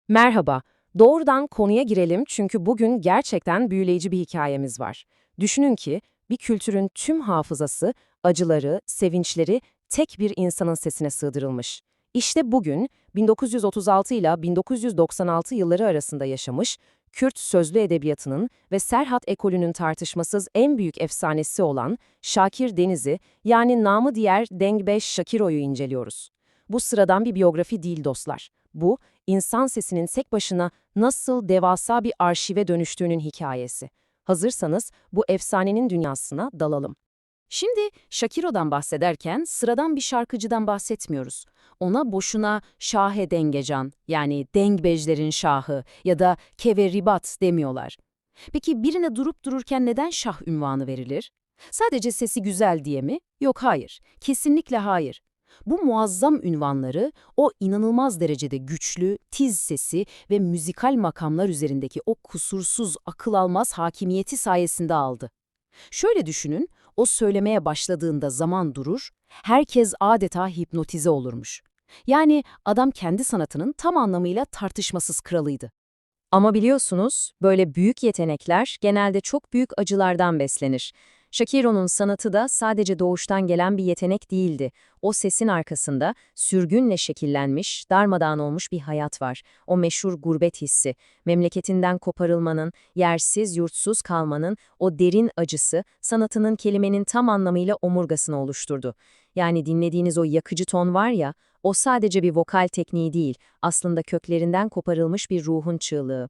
Merhaba. Doğrudan konuya girelim çünkü bugün gerçekten büyüleyici bir hikayemiz var. Düşünün ki bir kültürün tüm hafızası, acıları, sevinçleri tek bir insanın sesine sığdırılmış. İşte bugün 1936 ile 1996 yılları arasında yaşamış, Kürt sözlü edebiyatının ve Serhat ekolünün tartışmasız en büyük efsanesi olan Şakir Deniz'i yani namı diğer Dengbeş Şakiro'yu inceliyoruz. Bu sıradan bir biyografi değil dostlar. Bu, insan sesinin tek başına nasıl devasa bir arşive dönüştüğünün hikayesi. Hazırsanız bu efsanenin dünyasına dalalım. Şimdi Shakiro'dan bahsederken sıradan bir şarkıcıdan bahsetmiyoruz. Ona boşuna Şahe Dengecan yani Dengbejlerin Şahı ya da Keve Ribat demiyorlar. Peki birine durup dururken neden Şah ünvanı verilir? Sadece sesi güzel diye mi? Yok hayır. Kesinlikle hayır. Bu muazzam ünvanları o inanılmaz derecede güçlü, tiz sesi ve müzikal makamlar üzerindeki o kusursuz, akıl almaz hakimiyeti sayesinde aldı. Şöyle düşünün, o söylemeye başladığında zaman durur, herkes adeta hipnotize olurmuş. Yani adam kendi sanatının tam anlamıyla tartışmasız kralıydı. Ama biliyorsunuz, böyle büyük yetenekler genelde çok büyük acılardan beslenir. Shakiro'nun sanatı da sadece doğuştan gelen bir yetenek değildi. O sesin arkasında sürgünle şekillenmiş, darmadağın olmuş bir hayat var. O meşhur gurbet hissi, memleketinden koparılmanın, yersiz, yurtsuz kalmanın, o derin acısı sanatının kelimenin tam anlamıyla omurgasını oluşturdu. Yani dinlediğiniz o yakıcı ton var ya, o sadece bir vokal tekniği değil, aslında köklerinden koparılmış bir ruhun çığlığı.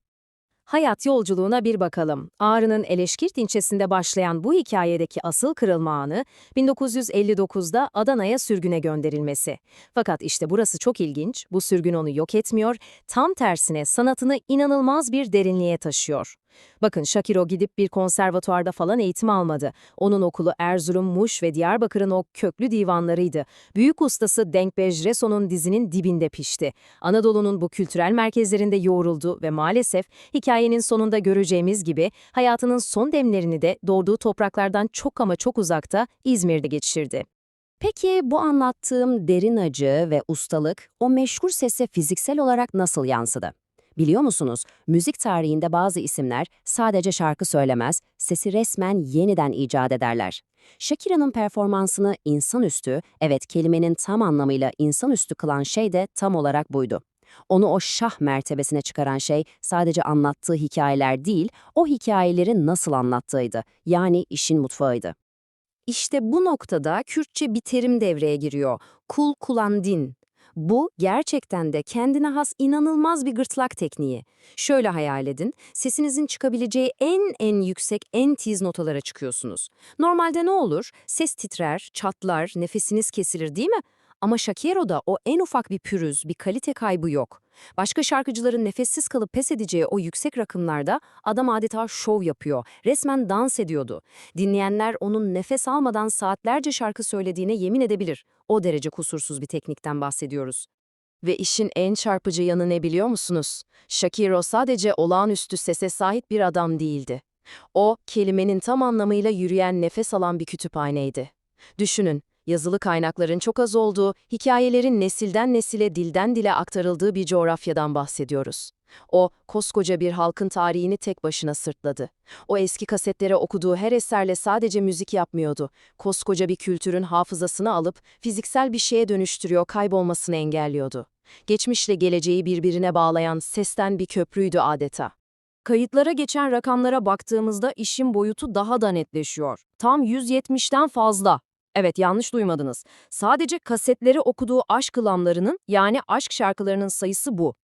Hayat yolculuğuna bir bakalım. Ağrı'nın Eleşkirt ilçesinde başlayan bu hikayedeki asıl kırılma anı 1959'da Adana'ya sürgüne gönderilmesi. Fakat işte burası çok ilginç, bu sürgün onu yok etmiyor, tam tersine sanatını inanılmaz bir derinliğe taşıyor. Bakın Shakiro gidip bir konservatuarda falan eğitim almadı. Onun okulu Erzurum, Muş ve Diyarbakır'ın o köklü divanlarıydı. Büyük ustası Denkbej Reso'nun dizinin dibinde pişti. Anadolu'nun bu kültürel merkezlerinde yoğruldu ve maalesef hikayenin sonunda göreceğimiz gibi hayatının son demlerini de doğduğu topraklardan çok ama çok uzakta İzmir'de geçirdi. Peki bu anlattığım derin acı ve ustalık o meşhur sese fiziksel olarak nasıl yansıdı? Biliyor musunuz, müzik tarihinde bazı isimler sadece şarkı söylemez, sesi resmen yeniden icat ederler. Shakira'nın performansını insanüstü, evet kelimenin tam anlamıyla insanüstü kılan şey de tam olarak buydu. Onu o şah mertebesine çıkaran şey sadece anlattığı hikayeler değil, o hikayeleri nasıl anlattığıydı, yani işin mutfağıydı. İşte bu noktada Kürtçe bir terim devreye giriyor. Kul kulandin. Bu gerçekten de kendine has inanılmaz bir gırtlak tekniği. Şöyle hayal edin, sesinizin çıkabileceği en yüksek, en tiz notalara çıkıyorsunuz. Normalde ne olur? Ses titrer, çatlar, nefesiniz kesilir değil mi? Ama Shakiro'da o en ufak bir pürüz, bir kalite kaybı yok. Başka şarkıcıların nefessiz kalıp pes edeceği o yüksek rakımlarda adam adeta şov yapıyor, resmen dans ediyordu. Dinleyenler onun nefes almadan saatlerce şarkı söylediğine yemin edebilir. O derece kusursuz bir teknikten bahsediyoruz. Ve işin en çarpıcı yanı ne biliyor musunuz? Shakiro sadece olağanüstü sese sahip bir adam değildi. O, kelimenin tam anlamıyla yürüyen nefes alan bir kütüphaneydi. Düşünün, yazılı kaynakların çok az olduğu, hikayelerin nesilden nesile, dilden dile aktarıldığı bir coğrafyadan bahsediyoruz. O, koskoca bir halkın tarihini tek başına sırtladı. O eski kasetlere okuduğu her eserle sadece müzik yapmıyordu. Koskoca bir kültürün hafızasını alıp fiziksel bir şeye dönüştürüyor, kaybolmasını engelliyordu. Geçmişle geleceği birbirine bağlayan sesten bir köprüydü adeta. Kayıtlara geçen rakamlara baktığımızda işin boyutu daha da netleşiyor. Tam 170'ten fazla. Evet, yanlış duymadınız. Sadece kasetleri okuduğu aşk ılamlarının yani aşk şarkılarının sayısı bu.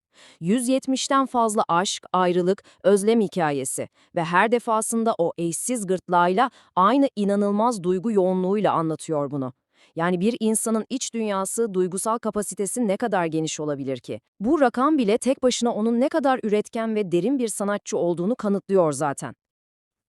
170'ten fazla aşk, ayrılık, özlem hikayesi ve her defasında o eşsiz gırtlağıyla aynı inanılmaz duygu yoğunluğuyla anlatıyor bunu. Yani bir insanın iç dünyası, duygusal kapasitesi ne kadar geniş olabilir ki? Bu rakam bile tek başına onun ne kadar üretken ve derin bir sanatçı olduğunu kanıtlıyor zaten.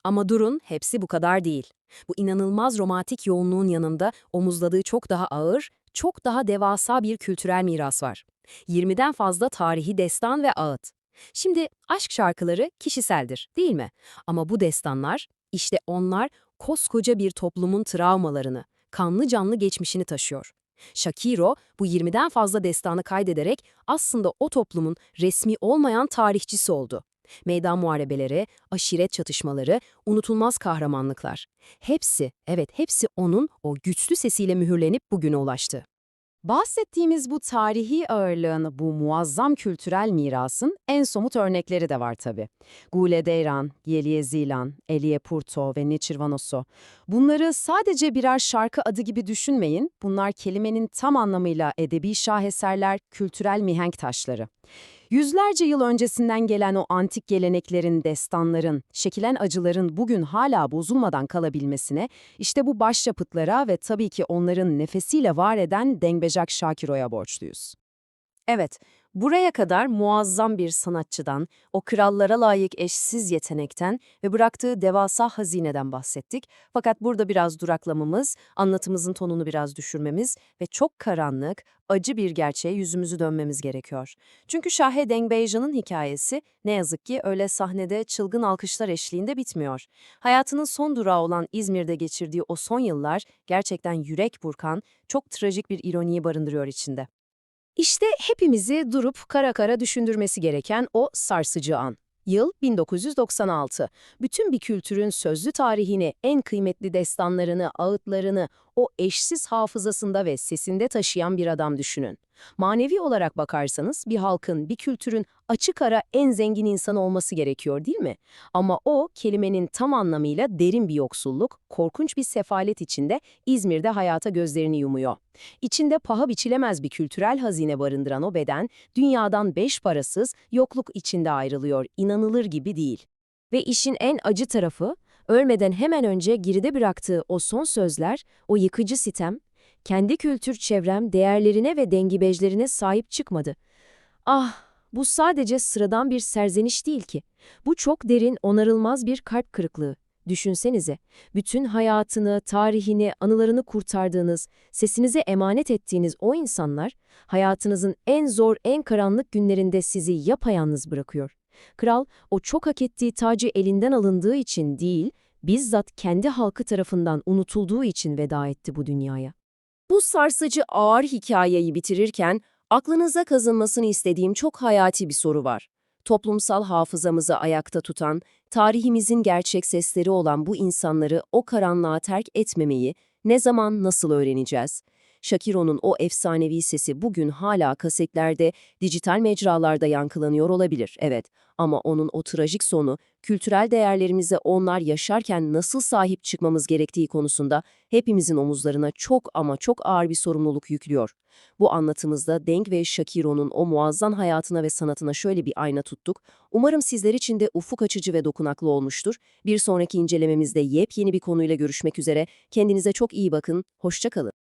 Ama durun, hepsi bu kadar değil. Bu inanılmaz romantik yoğunluğun yanında omuzladığı çok daha ağır, çok daha devasa bir kültürel miras var. 20'den fazla tarihi destan ve ağıt. Şimdi aşk şarkıları kişiseldir, değil mi? Ama bu destanlar, işte onlar koskoca bir toplumun travmalarını, kanlı canlı geçmişini taşıyor. Shakiro bu 20'den fazla destanı kaydederek aslında o toplumun resmi olmayan tarihçisi oldu. Meydan muharebeleri, aşiret çatışmaları, unutulmaz kahramanlıklar. Hepsi, evet hepsi onun o güçlü sesiyle mühürlenip bugüne ulaştı. Bahsettiğimiz bu tarihi ağırlığın, bu muazzam kültürel mirasın en somut örnekleri de var tabii. Gule Deyran, Yeliye Zilan, Elie Purto ve Niçirvanoso. Bunları sadece birer şarkı adı gibi düşünmeyin, bunlar kelimenin tam anlamıyla edebi şaheserler, kültürel mihenk taşları. Yüzlerce yıl öncesinden gelen o antik geleneklerin, destanların, şekilen acıların bugün hala bozulmadan kalabilmesine, işte bu başyapıtlara ve tabii ki onların nefesiyle var eden Dengbejak Shakiro'ya borçluyuz. Evet, buraya kadar muazzam bir sanatçıdan, o krallara layık eşsiz yetenekten ve bıraktığı devasa hazineden bahsettik. Fakat burada biraz duraklamamız, anlatımızın tonunu biraz düşürmemiz ve çok karanlık, acı bir gerçeğe yüzümüzü dönmemiz gerekiyor. Çünkü Şahe Dengbeja'nın hikayesi ne yazık ki öyle sahnede çılgın alkışlar eşliğinde bitmiyor. Hayatının son durağı olan İzmir'de geçirdiği o son yıllar gerçekten yürek burkan, çok trajik bir ironiyi barındırıyor içinde. İşte hepimizi durup kara kara düşündürmesi gereken o sarsıcı an. Yıl 1996. Bütün bir kültürün sözlü tarihini, en kıymetli destanlarını, ağıtlarını, o eşsiz hafızasında ve sesinde taşıyan bir adam düşünün. Manevi olarak bakarsanız bir halkın, bir kültürün açık ara en zengin insan olması gerekiyor değil mi? Ama o kelimenin tam anlamıyla derin bir yoksulluk, korkunç bir sefalet içinde İzmir'de hayata gözlerini yumuyor. İçinde paha biçilemez bir kültürel hazine barındıran o beden, dünyadan beş parasız, yokluk içinde ayrılıyor, inanılır gibi değil. Ve işin en acı tarafı, ölmeden hemen önce geride bıraktığı o son sözler, o yıkıcı sitem, kendi kültür çevrem değerlerine ve dengibejlerine sahip çıkmadı. Ah, bu sadece sıradan bir serzeniş değil ki. Bu çok derin, onarılmaz bir kalp kırıklığı. Düşünsenize, bütün hayatını, tarihini, anılarını kurtardığınız, sesinize emanet ettiğiniz o insanlar, hayatınızın en zor, en karanlık günlerinde sizi yapayalnız bırakıyor. Kral, o çok hak ettiği tacı elinden alındığı için değil, bizzat kendi halkı tarafından unutulduğu için veda etti bu dünyaya. Bu sarsıcı ağır hikayeyi bitirirken aklınıza kazınmasını istediğim çok hayati bir soru var. Toplumsal hafızamızı ayakta tutan, tarihimizin gerçek sesleri olan bu insanları o karanlığa terk etmemeyi ne zaman nasıl öğreneceğiz? Shakiro'nun o efsanevi sesi bugün hala kasetlerde, dijital mecralarda yankılanıyor olabilir, evet. Ama onun o trajik sonu, kültürel değerlerimize onlar yaşarken nasıl sahip çıkmamız gerektiği konusunda hepimizin omuzlarına çok ama çok ağır bir sorumluluk yüklüyor. Bu anlatımızda Deng ve Shakiro'nun o muazzam hayatına ve sanatına şöyle bir ayna tuttuk. Umarım sizler için de ufuk açıcı ve dokunaklı olmuştur. Bir sonraki incelememizde yepyeni bir konuyla görüşmek üzere. Kendinize çok iyi bakın. Hoşça kalın.